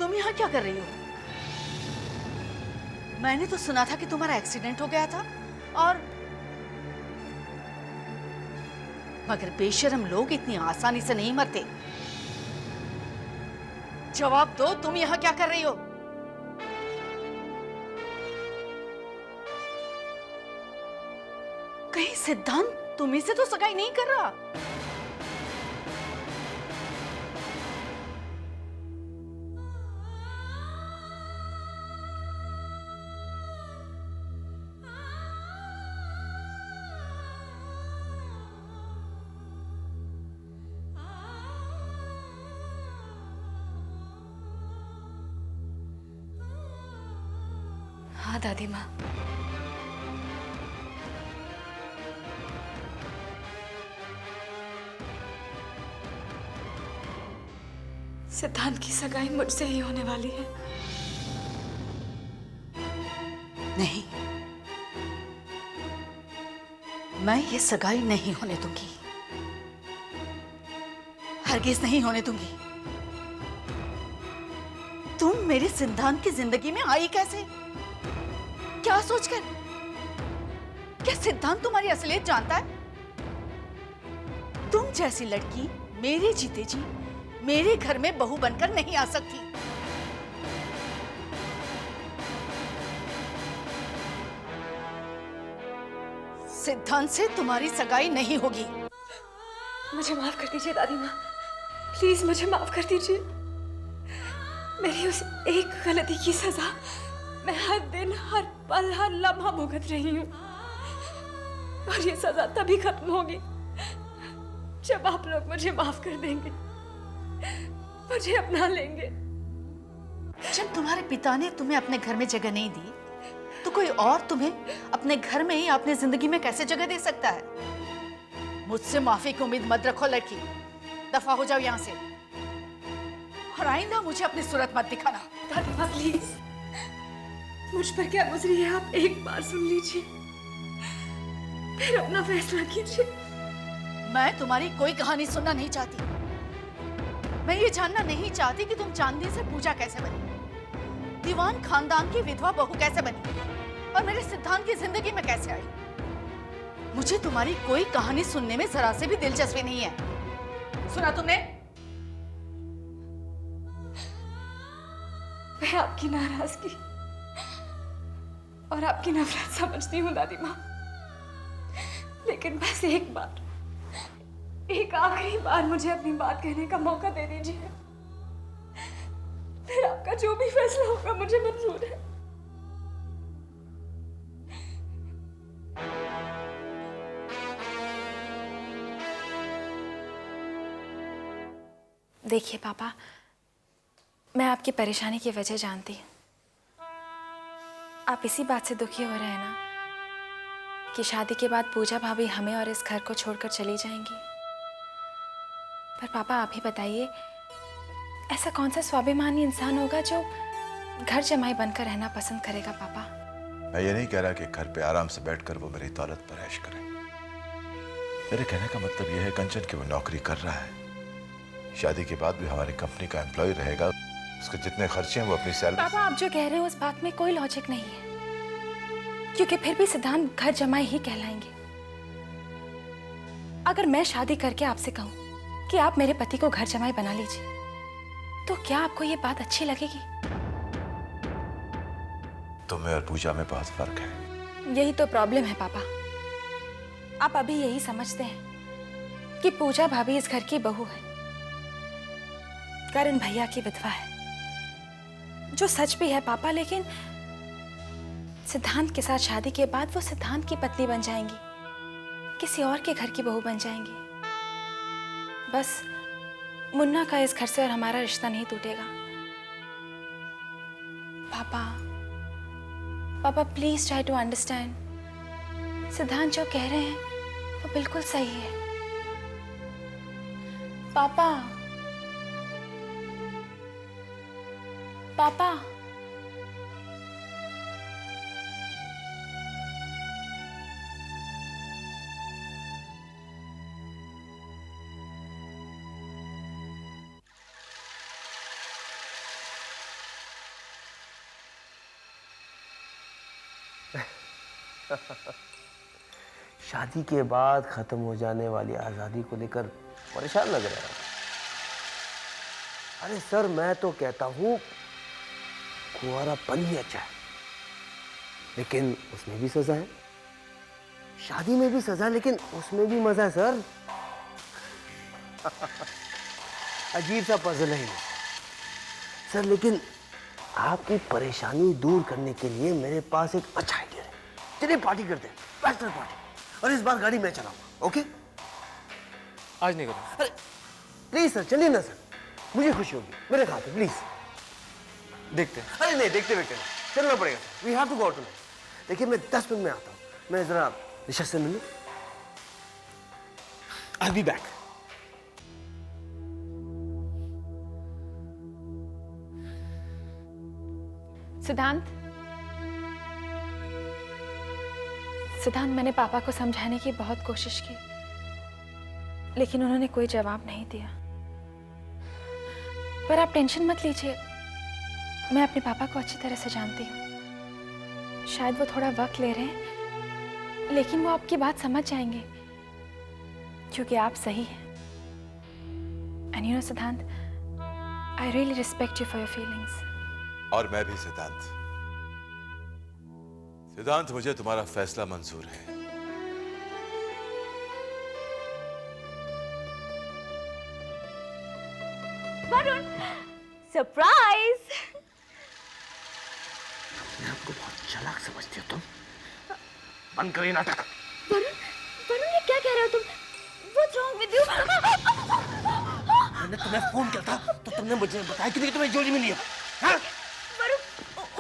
तुम यहाँ क्या कर रही हो? मैंने तो सुना था कि तुम्हारा एक्सीडेंट हो गया था और मगर बेशरम लोग इतनी आसानी से नहीं मरते। जवाब दो, तुम यहाँ क्या कर रही हो? कहीं सिद्धांत तुम्ही से तो सगाई नहीं कर रहा? हाँ दादी माँ। सिद्धांत की सगाई मुझसे ही होने वाली है। नहीं, मैं ये सगाई नहीं होने दूंगी, हरगिज नहीं होने दूंगी। तुम मेरे सिद्धांत की जिंदगी में आई कैसे? क्या सोचकर? क्या सिद्धांत तुम्हारी असलियत जानता है? तुम जैसी लड़की मेरे जीते जी मेरे घर में बहू बनकर नहीं आ सकती। सिद्धांत से तुम्हारी सगाई नहीं होगी। मुझे माफ कर दीजिए दादी माँ, प्लीज मुझे माफ कर दीजिए। मेरी उस एक गलती की सजा मैं हर दिन, हर पल, हर लम्हा भुगत रही हूँ। और ये सजा तभी खत्म होगी जब आप लोग मुझे माफ कर देंगे, मुझे अपना लेंगे। जब तुम्हारे पिता ने तुम्हें अपने घर में जगह नहीं दी, तो कोई और तुम्हें अपने घर में या अपनी जिंदगी में कैसे जगह दे सकता है? मुझसे माफी की उम्मीद मत रखो लड़की, दफा हो जाओ यहाँ से और आइंदा मुझे अपनी सूरत मत दिखाना। दादी माँ प्लीज, मुझ पर क्या गुजरी है आप एक बार सुन लीजिए, फिर अपना फैसला कीजिए। मैं तुम्हारी कोई कहानी सुनना नहीं चाहती। मैं ये जानना नहीं चाहती कि तुम चांदी से पूजा कैसे बनी, दीवान खानदान की विधवा बहू कैसे बनी और मेरे सिद्धांत की जिंदगी में कैसे आई। मुझे तुम्हारी कोई कहानी सुनने में जरा से भी दिलचस्पी नहीं है। सुना तुमने? मैं आपकी नाराजगी और आपकी नफरत समझती हूँ दादी माँ, लेकिन बस एक बार, एक आखिरी बार मुझे अपनी बात कहने का मौका दे दीजिए। फिर आपका जो भी फैसला होगा मुझे मंजूर है। देखिए पापा, मैं आपकी परेशानी की वजह जानती हूँ। आप इसी बात से दुखी हो रहे हैं ना कि शादी के बाद पूजा भाभी हमें और इस घर को छोड़कर चली जाएंगी। पर पापा आप ही बताइए, ऐसा कौन सा स्वाभिमानी इंसान होगा जो घर जमाई बनकर रहना पसंद करेगा? पापा मैं ये नहीं कह रहा कि घर पे आराम से बैठकर वो मेरी दौलत पर ऐश करे। मेरे कहने का मतलब यह है कंचन कि वो नौकरी कर रहा है, शादी के बाद भी हमारी कंपनी का एम्प्लॉय रहेगा, उसके जितने खर्चे हैं वो अपनी सैलरी। पापा आप जो कह रहे हैं उस बात में कोई लॉजिक नहीं है, क्योंकि फिर भी सिद्धांत घर जमाई ही कहलाएंगे। अगर मैं शादी करके आपसे कहूं कि आप मेरे पति को घर जमाई बना लीजिए, तो क्या आपको ये बात अच्छी लगेगी? तुम्हें और पूजा में बहुत फर्क है। यही तो प्रॉब्लम है पापा। आप अभी यही समझते हैं कि पूजा भाभी इस घर की बहू है, करण भैया की विधवा है, जो सच भी है पापा। लेकिन सिद्धांत के साथ शादी के बाद वो सिद्धांत की पत्नी बन जाएंगी, किसी और के घर की बहू बन जाएंगी। बस मुन्ना का इस घर से और हमारा रिश्ता नहीं टूटेगा। पापा पापा प्लीज ट्राई टू अंडरस्टैंड। सिद्धांत जो कह रहे हैं वो बिल्कुल सही है। पापा पापा शादी के बाद खत्म हो जाने वाली आजादी को लेकर परेशान लग रहा है। अरे सर, मैं तो कहता हूं कुंवारापन ही अच्छा है, लेकिन उसमें भी सजा है। शादी में भी सजा है, लेकिन उसमें भी मजा है सर। अजीब सा पजल है ये सर, लेकिन आपकी परेशानी दूर करने के लिए मेरे पास एक अच्छा आइडिया है। चलिए पार्टी करते हैं, बैचलर पार्टी, और इस बार गाड़ी मैं चलाऊंगा। ओके? आज नहीं करूँ। अरे प्लीज सर, चलिए ना सर, मुझे खुशी होगी, मेरे साथ है, प्लीज। देखते हैं। अरे नहीं, देखते देखते नहीं, चलना पड़ेगा। We have to go to. देखिए मैं 10 मिनट में आता हूँ, मैं जरा ऋषभ से मिलूं। I'll be back. सिद्धांत, सिद्धांत, मैंने पापा को समझाने की बहुत कोशिश की, लेकिन उन्होंने कोई जवाब नहीं दिया। पर आप टेंशन मत लीजिए, मैं अपने पापा को अच्छी तरह से जानती हूँ। शायद वो थोड़ा वक्त ले रहे हैं, लेकिन वो आपकी बात समझ जाएंगे, क्योंकि आप सही हैं। एंड यू नो सिद्धांत, I really respect you for your feelings. और मैं भी सिद्धांत। सिद्धांत, मुझे तुम्हारा फैसला मंजूर है। वरुण, सरप्राइज! मैं आपको बहुत चालाक समझती हो तुम। बंद करिए नाटक। वरुण, वरुण, ये क्या कह रहे हो तुम? What's wrong with you? मैंने तुम्हें फोन किया था तो तुमने मुझे बताया कि नहीं तुम्हें ज्वेलरी मिली है? हाँ? वरुण,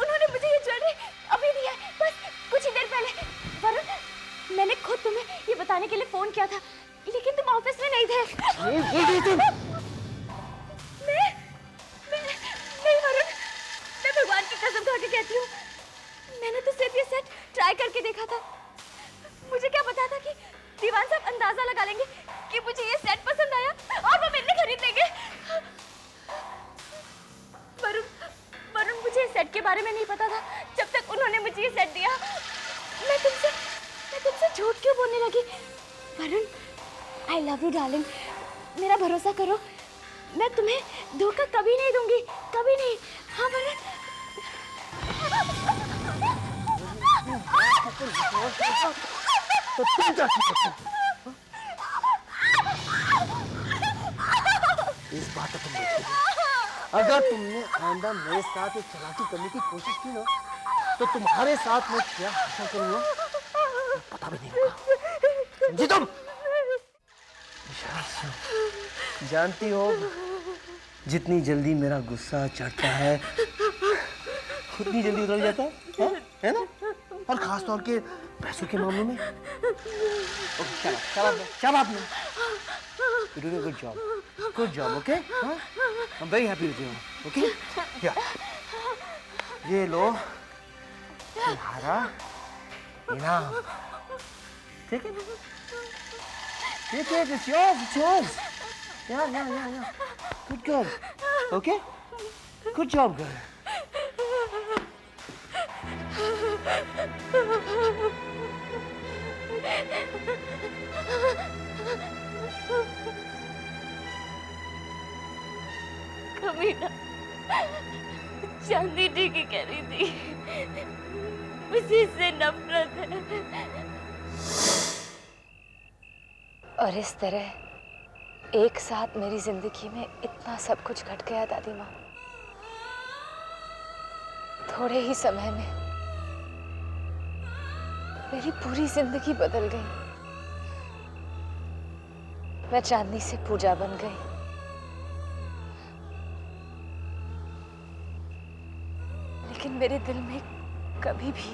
उन्होंने मुझे ये ज्वेलरी अभी दी है, बस कुछ ही देर पहले। वरुण, मैंने खुद तुम्हें ये बताने के लिए फोन किया था, लेकिन तुम ऑफिस में नहीं थे। नहीं वरुण, मैं भगवान की कसम खा के कहती हूँ, मैंने तो सिर्फ ये सेट ट्राई करके देखा था। मुझे क्या पता था कि दीवान साहब अंदाजा लगा लेंगे कि मुझे ये सेट पसंद आया और वो मेरे लिए खरीद लेंगे। वरुण, वरुण, मुझे इस सेट के बारे में नहीं पता था जब तक उन्होंने मुझे ये सेट दिया। मैं तुमसे झूठ क्यों बोलने लगी? Varun, I love you darling, मेरा भरोसा करो, मैं तुम्हें धोखा कभी नहीं दूंगी, कभी नहीं। हाँ वरुण। तो तुम क्या करते हो? इस बात तो तुम देखोगे। अगर तुमने आइंदा मेरे साथ एक चालाकी करने की कोशिश की ना, तो तुम्हारे साथ मैं क्या हासिल करूंगा पता भी नहीं होगा। समझी तुम? जानती हो, जितनी जल्दी मेरा गुस्सा चढ़ता है उतनी जल्दी उतर जाता है ना? और खास तौर के पैसों के मामले में। ओके, क्या बात नहीं? You're doing a good job. Good job, okay? Huh? I'm very happy with you. Okay? Yeah. ये लो तुम्हारा इनाम। ठीक है? ठीक है, it's yours, it's yours. Yeah. Good girl. Okay? Good job, girl. कमीना, चांदी ठीक ही कह रही थी, मुझे इससे नफरत है। और इस तरह एक साथ मेरी जिंदगी में इतना सब कुछ घट गया दादी माँ। थोड़े ही समय में मेरी पूरी जिंदगी बदल गई। मैं चांदनी से पूजा बन गई। लेकिन मेरे दिल में कभी भी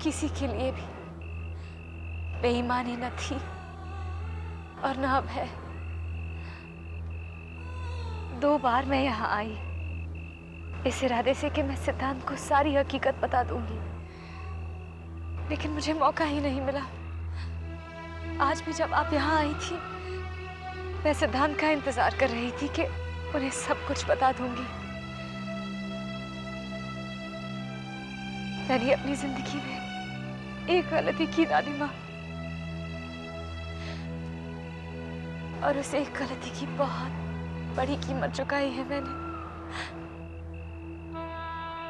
किसी के लिए भी बेईमानी न थी और न अब है। 2 बार मैं यहाँ आई इस इरादे से कि मैं सिद्धांत को सारी हकीकत बता दूंगी, लेकिन मुझे मौका ही नहीं मिला। आज भी जब आप यहाँ आई थी, मैं सिद्धांत का इंतजार कर रही थी कि उन्हें सब कुछ बता दूंगी। मैंने अपनी जिंदगी में एक गलती की दादी माँ, और उस एक गलती की बहुत बड़ी कीमत चुकाई है मैंने।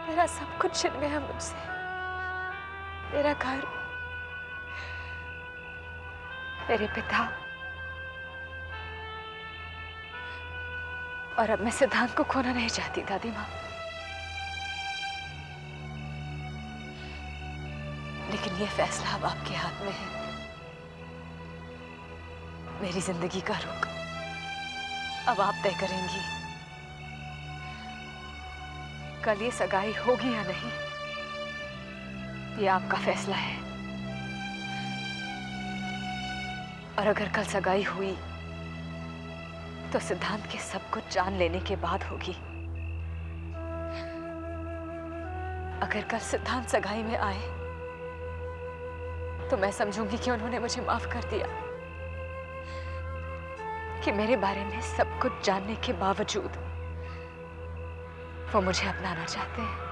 मेरा सब कुछ छिन गया मुझसे, मेरा घर, मेरे पिता, और अब मैं सिद्धांत को खोना नहीं चाहती दादी माँ। लेकिन ये फैसला अब आपके हाथ में है। मेरी जिंदगी का रुख अब आप तय करेंगी। कल ये सगाई होगी या नहीं, ये आपका फैसला है। और अगर कल सगाई हुई तो सिद्धांत के सब कुछ जान लेने के बाद होगी। अगर कल सिद्धांत सगाई में आए तो मैं समझूंगी कि उन्होंने मुझे माफ कर दिया, कि मेरे बारे में सब कुछ जानने के बावजूद वो मुझे अपनाना चाहते हैं।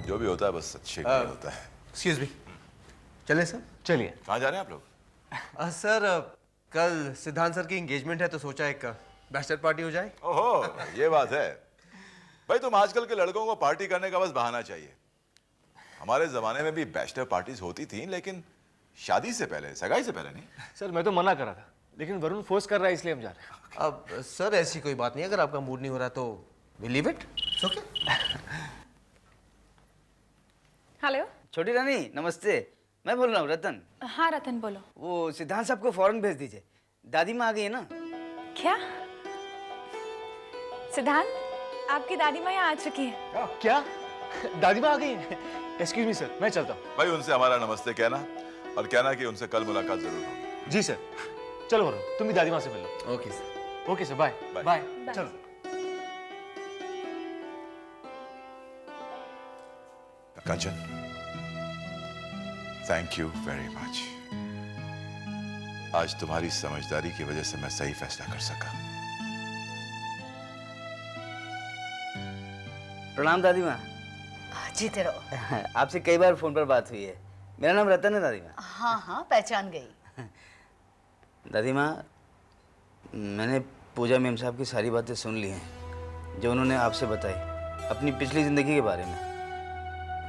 जो भी होता है बस अच्छे के लिए होता है। एक्सक्यूज मी, चले सर? चलिए। कहाँ जा रहे हैं आप लोग? सर कल सिद्धांत सर की एंगेजमेंट है तो सोचा एक बैचलर पार्टी हो जाए। ओहो, ये बात है। भाई तुम आजकल के लड़कों को पार्टी करने का बस बहाना चाहिए। हमारे जमाने में भी बैचलर पार्टीज होती थी, लेकिन शादी से पहले, सगाई से पहले नहीं। सर मैं तो मना कर रहा था, लेकिन वरुण फोर्स कर रहा है इसलिए हम जा रहे हैं। अब सर ऐसी कोई बात नहीं, अगर आपका मूड नहीं हो रहा तो we leave it, okay? Hello. छोटी रानी नमस्ते, मैं बोल रहा हूँ रतन। हाँ रतन बोलो। वो सिद्धांत साहब को फौरन भेज दीजिए, दादी माँ आ गई है ना। क्या सिद्धांत, आपकी दादी माँ यहाँ आ चुकी है? क्या दादी माँ आ गई है? एक्सक्यूज मी सर, मैं चलता हूँ। भाई उनसे हमारा नमस्ते कहना, और कहना कि उनसे कल मुलाकात जरूर होगी। जी सर। चलो वरुण, तुम भी दादी माँ से मिलो। Okay sir. Okay sir, bye bye. Bye. चलो। Kanchan, thank you very much. आज तुम्हारी समझदारी की वजह से मैं सही फैसला कर सका। प्रणाम दादी माँ। जीते रहो। आपसे कई बार फोन पर बात हुई है। मेरा नाम रतन है दादी माँ। हाँ हाँ, पहचान गई। दादी माँ, मैंने पूजा मैम साहब की सारी बातें सुन ली हैं जो उन्होंने आपसे बताई अपनी पिछली जिंदगी के बारे में।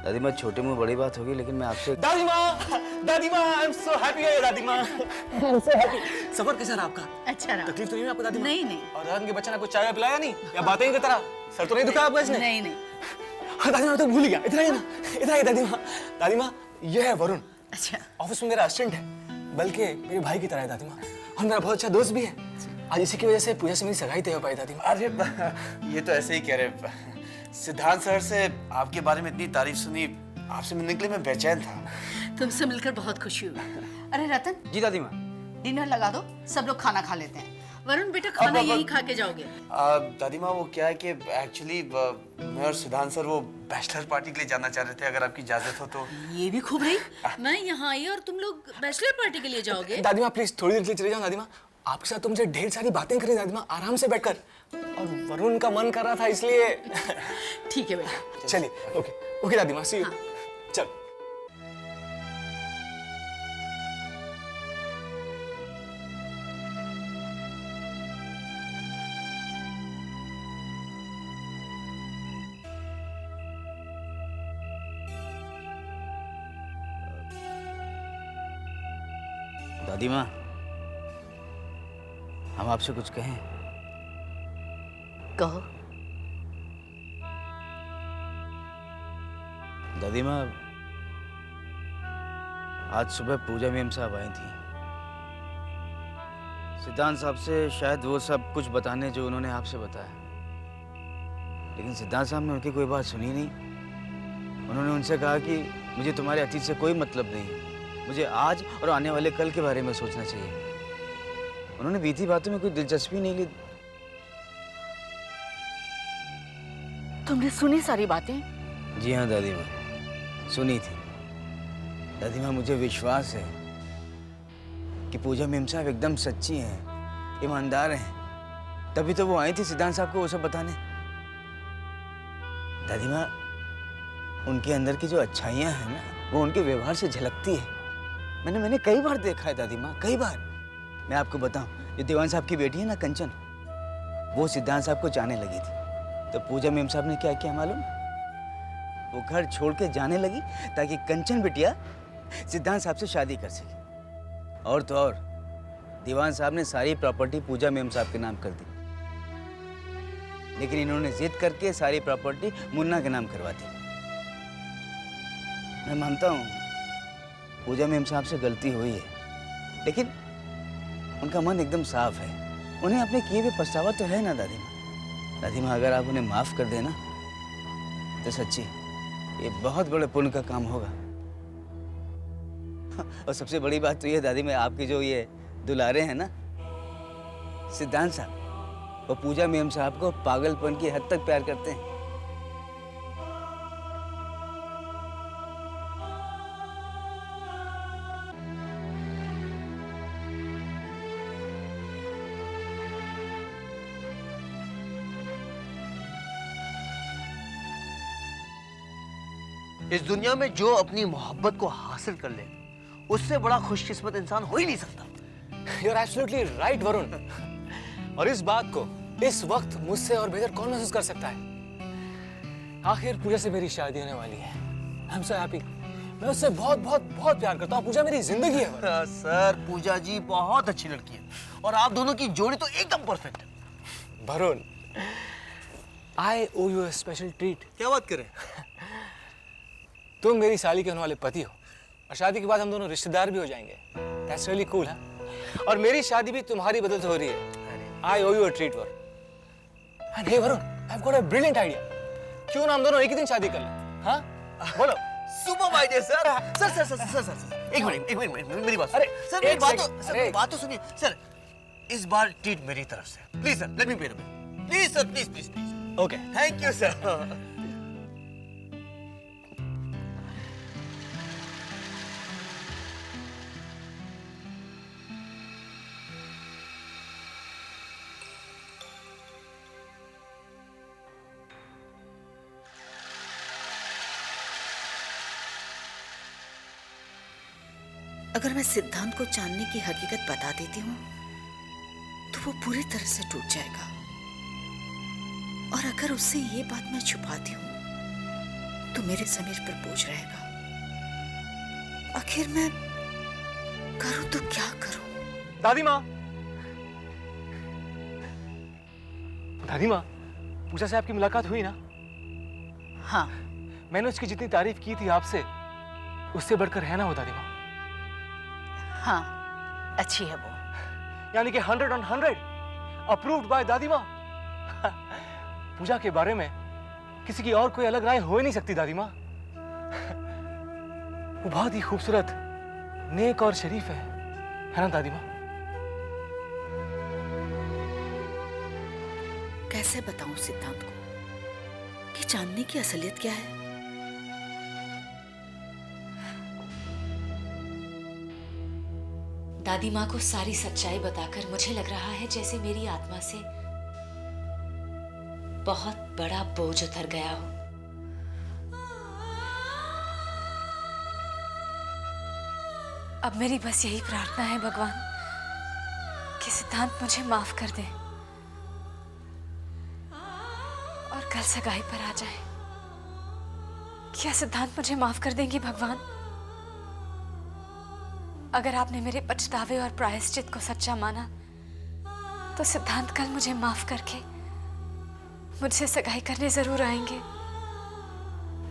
दादी माँ, छोटे मुंह बड़ी बात होगी, लेकिन मैं आपसे दादी माँ, आई एम सो हैप्पी है दादी माँ। I am so happy. सफर कैसा रहा आपका? अच्छा रहा। तकलीफ तो नहीं है आपको दादी माँ? नहीं नहीं। और रतन के बच्चे ने आपको चाय पिलाया नहीं, या बातें ही करता रहा? सर तो नहीं दुखा आपका इसने? नहीं नहीं। हाँ दादी माँ, तो भूल गया। इतना ही ना, इतना ही दादी माँ। दादी माँ, ये है वरुण। अच्छा। ऑफिस में मेरा असिस्टेंट है, बल्कि मेरे भाई की तरह है दादी माँ, और मेरा बहुत अच्छा दोस्त भी है। आज इसी की वजह से पूजा से मेरी सगाई तय हो पाई दादी माँ। अरे ये तो ऐसे ही कह रहे। सिद्धांत सर से आपके बारे में इतनी तारीफ सुनी, आपसे मिलने के लिए मैं बेचैन था। तुमसे मिलकर बहुत खुशी हुई। अरे रतन, जी दादी माँ। डिनर लगा दो, सब लोग खाना खा लेते हैं। वरुण बेटा, खाना यहीं खा के जाओगे? दादी माँ, वो क्या है कि एक्चुअली मैं और सिद्धांत सर वो बैचलर पार्टी के लिए जाना चाह रहे थे, अगर आपकी इजाजत हो तो। ये भी खूब रही। मैं यहाँ आई और तुम लोग बैचलर पार्टी के लिए जाओगे? दादी माँ प्लीज थोड़ी देर के लिए चले जाओ दादी माँ। आपके साथ तो मुझे ढेर सारी बातें करी दादी माँ, आराम से बैठकर, और वरुण का मन कर रहा था इसलिए। ठीक है बेटा। चलिए, ओके ओके दादी माँ, सी यू। चल। दादी माँ, हम आपसे कुछ कहें? कहो। दादी माँ, आज सुबह पूजा मैम साहब आई थी। सिद्धांत साहब से शायद वो सब कुछ बताने जो उन्होंने आपसे बताया, लेकिन सिद्धांत साहब ने उनकी कोई बात सुनी नहीं। उन्होंने उनसे कहा कि मुझे तुम्हारे अतीत से कोई मतलब नहीं, मुझे आज और आने वाले कल के बारे में सोचना चाहिए। उन्होंने बीती बातों में कोई दिलचस्पी नहीं ली। तुमने सुनी सारी बातें? जी हाँ दादी माँ, सुनी थी। दादी माँ, मुझे विश्वास है कि पूजा मेम साहब एकदम सच्ची हैं, ईमानदार हैं। तभी तो वो आई थी सिद्धांत साहब को वो सब बताने। दादी माँ, उनके अंदर की जो अच्छाइयाँ हैं ना, वो उनके व्यवहार से झलकती है। मैंने कई बार देखा है दादी माँ, कई बार। मैं आपको बताऊं, जो दीवान साहब की बेटी है ना कंचन, वो सिद्धांत साहब को जाने लगी थी, तो पूजा मेम साहब ने क्या किया मालूम? वो घर छोड़ के जाने लगी ताकि कंचन बिटिया सिद्धांत साहब से शादी कर सके। और तो और, दीवान साहब ने सारी प्रॉपर्टी पूजा मेम साहब के नाम कर दी, लेकिन इन्होंने जिद करके सारी प्रॉपर्टी मुन्ना के नाम करवा दी। मैं मानता हूँ पूजा मेम साहब से गलती हुई है, लेकिन उनका मन एकदम साफ है। उन्हें अपने किए हुए पछतावा तो है ना दादी माँ। दादी माँ, अगर आप उन्हें माफ कर देना तो सच्ची ये बहुत बड़े पुण्य का काम होगा। और सबसे बड़ी बात तो ये दादी माँ, आपके जो ये दुलारे हैं ना सिद्धांत साहब, वो पूजा मेम साहब को पागलपन की हद तक प्यार करते हैं। इस दुनिया में जो अपनी मोहब्बत को हासिल कर ले, उससे बड़ा खुशकिस्मत इंसान हो ही नहीं सकता। You are absolutely right Varun. और इस बात को इस वक्त मुझसे और बेहतर कौन महसूस कर सकता है? आखिर पूजा से मेरी शादी होने वाली है। I am so happy. मैं उससे बहुत बहुत बहुत प्यार करता हूँ। पूजा मेरी जिंदगी है वरुण। सर, पूजा जी बहुत अच्छी लड़की है और आप दोनों की जोड़ी तो एकदम परफेक्ट है। वरुण, आई ओ यू अ स्पेशल ट्रीट। क्या बात करें? तुम मेरी साली के होने वाले पति हो और शादी के बाद हम दोनों रिश्तेदार भी हो जाएंगे। That's really cool, हाँ? और मेरी शादी भी तुम्हारी बदल से हो रही है। I owe you a treat, Varun. And hey, Varun, I've got a brilliant idea. क्यों ना हम दोनों एक ही दिन शादी कर लें? हाँ? बोलो। Super idea sir. सर, एक मिनट मेरी बात। अरे, सर, मेरी बात तो सुनिए। सर, इस बार ट्रीट मेरी तरफ से। प्लीज सर, लेट मी पे the bill. Please sir, please. Okay. Thank you sir. अगर मैं सिद्धांत को चांदनी की हकीकत बता देती हूँ तो वो पूरी तरह से टूट जाएगा, और अगर उससे ये बात मैं छुपाती हूँ तो मेरे ज़मीर पर बोझ रहेगा। आखिर मैं करूँ तो क्या करूँ? दादी माँ, पूजा से आपकी मुलाकात हुई ना? हाँ। मैंने उसकी जितनी तारीफ की थी आपसे, उससे बढ़कर है ना वो दादी माँ? हाँ, अच्छी है वो। यानी कि 100 on 100 अप्रूव्ड बाय दादी माँ। पूजा के बारे में किसी की और कोई अलग राय हो ही नहीं सकती दादी माँ। वो बहुत ही खूबसूरत, नेक और शरीफ है ना दादी माँ? कैसे बताऊं सिद्धांत को कि चांदनी की असलियत क्या है? दादी माँ को सारी सच्चाई बताकर मुझे लग रहा है जैसे मेरी आत्मा से बहुत बड़ा बोझ उतर गया हो। अब मेरी बस यही प्रार्थना है भगवान कि सिद्धांत मुझे माफ कर दे और कल सगाई पर आ जाए। क्या सिद्धांत मुझे माफ कर देंगे भगवान? अगर आपने मेरे पछतावे और प्रायश्चित को सच्चा माना तो सिद्धांत कल मुझे माफ करके मुझसे सगाई करने जरूर आएंगे,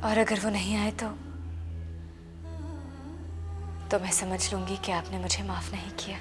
और अगर वो नहीं आए तो मैं समझ लूंगी कि आपने मुझे माफ नहीं किया।